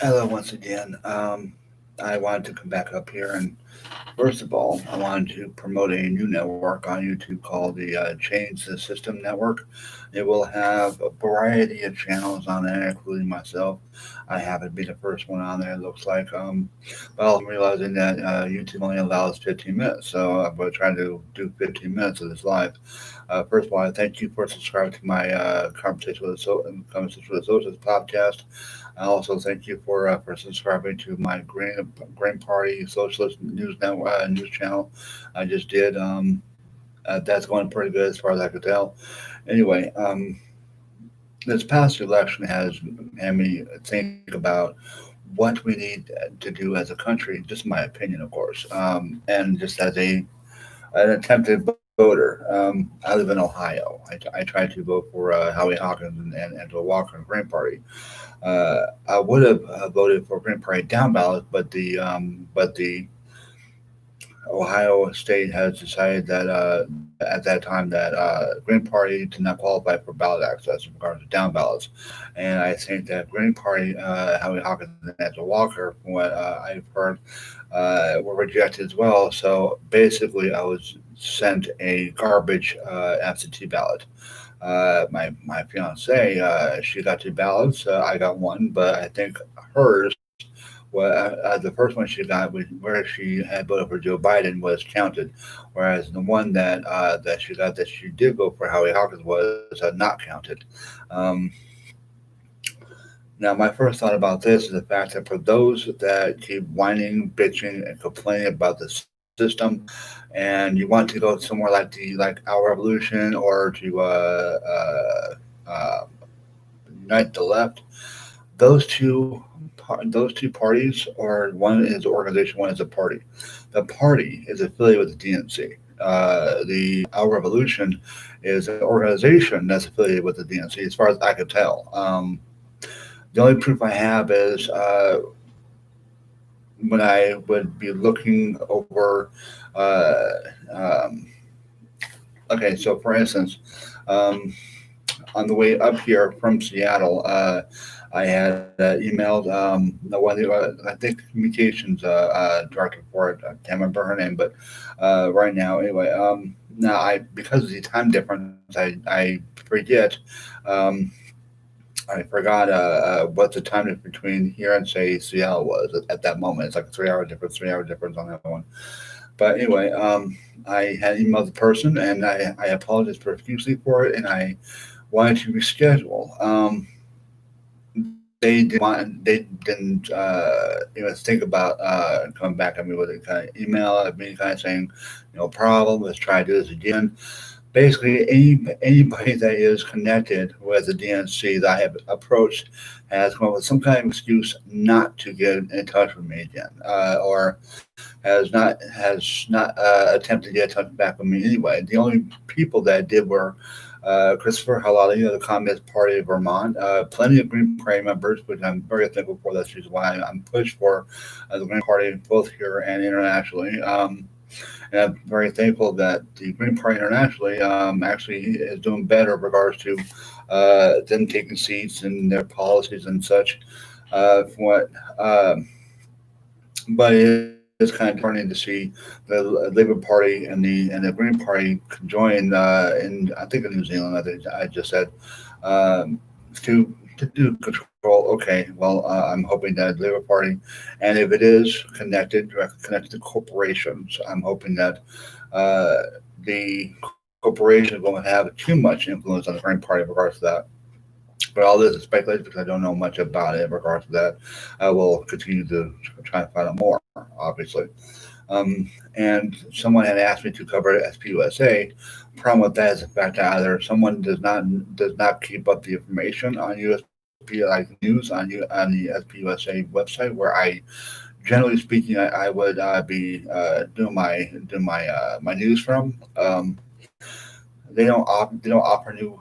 Hello once again. I wanted to come back up here and first of all, I wanted to promote a new network on YouTube called the Change the System Network. It will have a variety of channels on there, including myself. I happen to be the first one on there, it looks like. But also realizing that YouTube only allows 15 minutes, so I'm going to try to do 15 minutes of this live. First of all, I thank you for subscribing to my Conversation with Associates podcast. I also thank you for subscribing to my Green Party Socialist news channel. I just did. That's going pretty good as far as I could tell. Anyway, this past election has had me think about what we need to do as a country. Just my opinion, of course, and just as an attempted voter. I live in Ohio. I tried to vote for Howie Hawkins and Angela Walker in the Green Party. I would have voted for Green Party down ballot, but the Ohio State has decided that at that time that Green Party did not qualify for ballot access in regards to down ballots, and I think that Green Party, Howie Hawkins and Angela Walker, from what I've heard, were rejected as well. So basically, I was sent a garbage absentee ballot. My fiance, she got two ballots. I got one, but I think hers, well, the first one she got, where she had voted for Joe Biden, was counted, whereas the one that she got that she did vote for Howie Hawkins was not counted. Um, Now, my first thought about this is the fact that for those that keep whining, bitching, and complaining about the system, and you want to go somewhere like Our Revolution or to unite the left, those those two parties, or one is an organization, one is a party. The party is affiliated with the DNC. The Our Revolution is an organization that's affiliated with the DNC, as far as I could tell. The only proof I have is when I would be looking over. Uh, um, okay, so for instance, um, on the way up here from Seattle, I had emailed the one who I think communications director for it. I can't remember her name, but right now, anyway. Now I because of the time difference, I forget. Um, I forgot what the time difference between here and say Seattle was at that moment. It's like a 3 hour difference, 3 hour difference on that one. But anyway, I had emailed the person and I apologized profusely for it and I wanted to reschedule. They didn't even think about coming back at me with a kind of email at me kind of saying no problem, let's try to do this again. Basically, anybody that is connected with the DNC that I have approached has come up with some kind of excuse not to get in touch with me again, or has not attempted to get in touch back with me anyway. The only people that did were Christopher Halali of the Communist Party of Vermont, plenty of Green Party members, which I'm very thankful for. That's the reason why I'm pushed for the Green Party both here and internationally. And I'm very thankful that the Green Party internationally actually is doing better in regards to them taking seats and their policies and such. From what, but it is kind of disheartening to see the Labour Party and the Green Party join in I think in New Zealand. I just said um, to do control. Okay, well, I'm hoping that Labour Party, and if it is connected, directly connected to corporations, I'm hoping that uh, the corporations won't have too much influence on the Green Party in regards to that. But all this is speculation because I don't know much about it in regards to that. I will continue to try to find out more, obviously. And someone had asked me to cover SPUSA. Problem with that is the fact that either someone does not keep up the information on USP like news on the SPUSA website, where I generally speaking I would be doing my news from. They don't offer new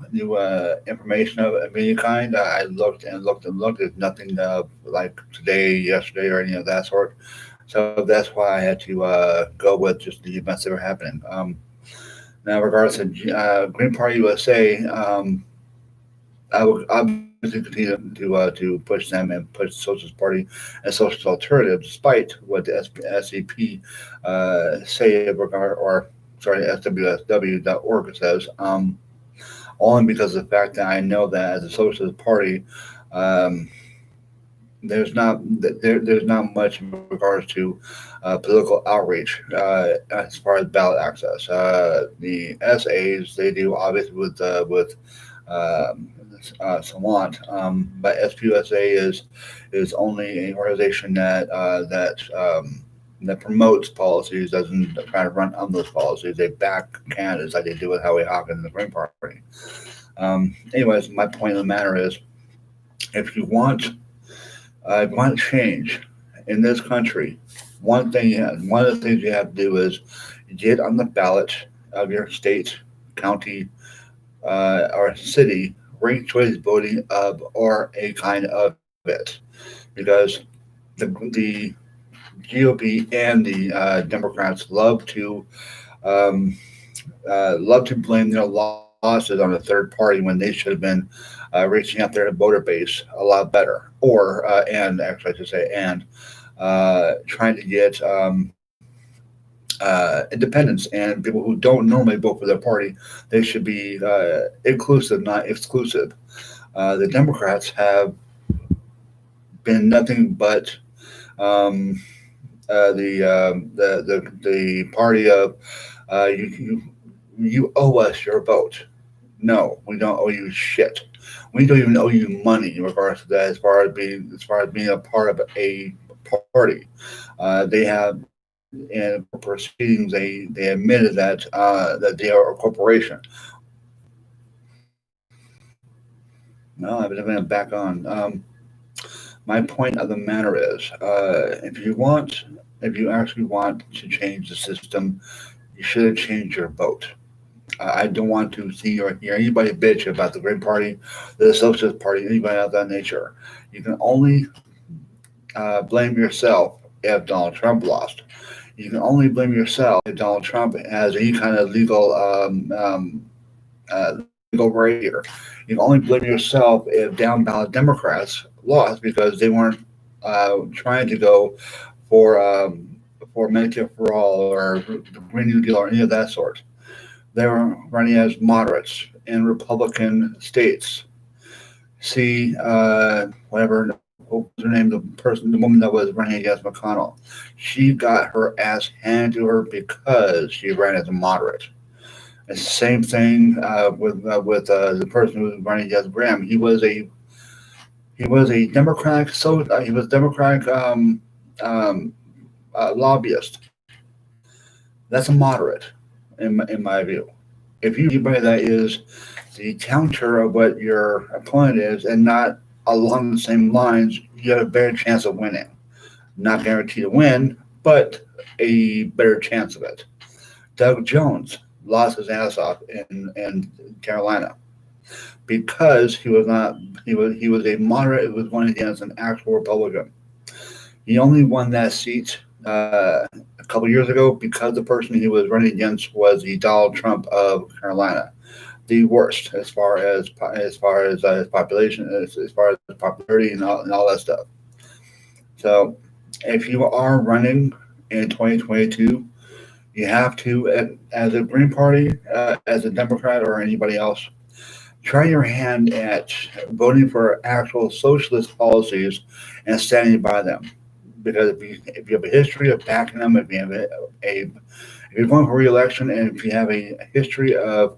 information of any kind. I looked and looked and looked. There's nothing like today, yesterday, or any of that sort. So that's why I had to go with just the events that were happening. Now, in regards to Green Party USA, I will obviously to continue to push them and push the Socialist Party as socialist alternative, despite what the SCP say regard or sorry SWSW.org says. Only because of the fact that I know that as a Socialist Party, um, there's not much in regards to political outreach as far as ballot access. The SAs they do obviously with um, Savant, but SPUSA is only an organization that promotes policies, doesn't try to run on those policies. They back candidates like they do with Howie Hawkins and the Green Party. Anyways, my point of the matter is, if you want change in this country, one of the things you have to do is get on the ballot of your state, county, or city, ranked choice voting or a kind of it, because the GOP and the Democrats um, love to blame their losses on a third party when they should have been reaching out their voter base a lot better, or and actually I should say and trying to get independents and people who don't normally vote for their party. They should be inclusive, not exclusive. The Democrats have been nothing but um, the party of you you owe us your vote. No, we don't owe you shit. We don't even owe you money in regards to that. As far as being a part of a party, they have in proceedings they admitted that they are a corporation. No, I've been back on. My point of the matter is, if you actually want to change the system, you should change your vote. I don't want to see or hear anybody bitch about the Green Party, the Socialist Party, anybody of that nature. You can only blame yourself if Donald Trump lost. You can only blame yourself if Donald Trump has any kind of legal right here. You can only blame yourself if down ballot Democrats lost because they weren't trying to go for Medicare for all or the Green New Deal or any of that sort. They were running as moderates in Republican states. See, whatever, what was her name? The woman that was running against McConnell. She got her ass handed to her because she ran as a moderate. It's the same thing with the person who was running against Graham. He was a Democratic, he was Democratic um, lobbyist. That's a moderate, in my view. If you anybody that is the counter of what your opponent is and not along the same lines, you have a better chance of winning. Not guaranteed to win, but a better chance of it. Doug Jones lost his ass off in Carolina because he was a moderate who was going against an actual Republican. He only won that seat a couple years ago because the person he was running against was the Donald Trump of Carolina, the worst as far as his population, as far as popularity and all that stuff. So, if you are running in 2022, you have to, as a Green Party, as a Democrat, or anybody else, try your hand at voting for actual socialist policies and standing by them. Because if you have a history of backing them, if you're going for re-election, and if you have a history of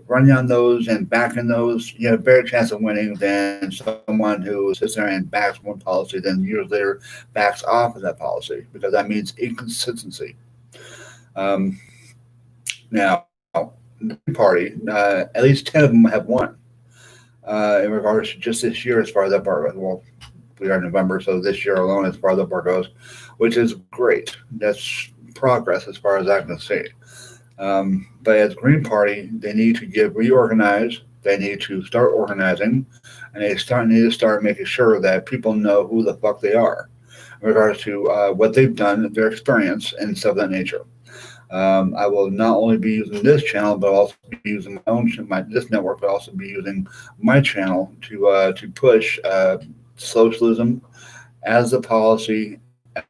running on those and backing those, you have a better chance of winning than someone who sits there and backs one policy, then years later backs off of that policy, because that means inconsistency. Um, Now, the Green Party, at least 10 of them have won in regards to just this year as far as that part goes. Well, we are in November, so this year alone as far as that part goes, which is great. That's progress as far as I can see. But as Green Party, they need to get reorganized. They need to start organizing, and need to start making sure that people know who the fuck they are in regards to what they've done, their experience, and stuff of that nature. I will not only be using this channel, but also be using my own this network, but also be using my channel to push socialism as a policy,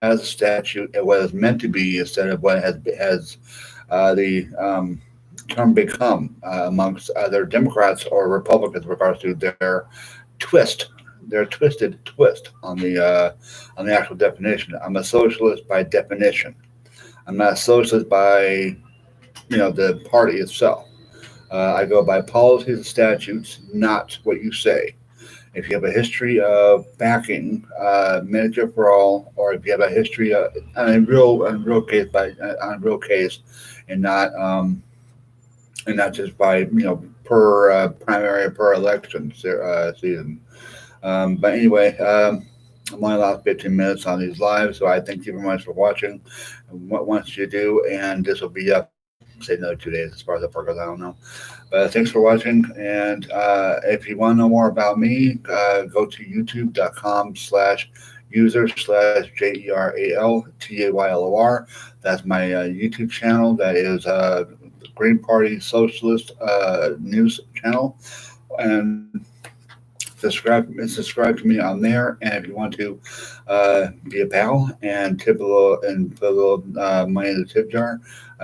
as a statute, and what it's meant to be instead of what has the term become amongst other Democrats or Republicans in regards to twist, their twisted twist on the actual definition. I'm a socialist by definition. I'm not a socialist by the party itself. I go by policies and statutes, not what you say. If you have a history of backing Medicare for all, or if you have a history on a real case on a real case, and not and not just by per primary per election season. But anyway, I'm only allowed 15 minutes on these lives, so I thank you very much for watching. What once you do, and this will be up, say another 2 days as far as the park goes. I don't know. But thanks for watching. And if you want to know more about me, go to youtube.com/user/JERALTAYLOR. That's my YouTube channel. That is Green Party Socialist News channel. And subscribe to me on there. And if you want to be a pal and tip put a little money in the tip jar,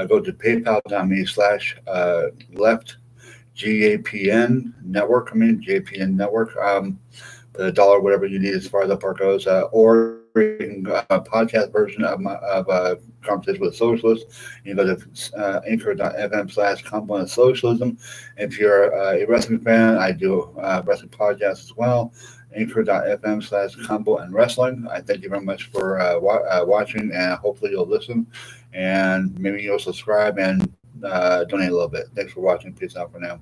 go to paypal.me/left GAPN network. JPN network. Put a dollar, whatever you need as far as the part goes, or you can podcast version of Conversation with Socialists. You can go to anchor.fm/component socialism. If you're a wrestling fan, I do wrestling podcasts as well. Anchor.fm/combo and wrestling. I thank you very much for watching, and hopefully you'll listen, and maybe you'll subscribe and donate a little bit. Thanks for watching. Peace out for now.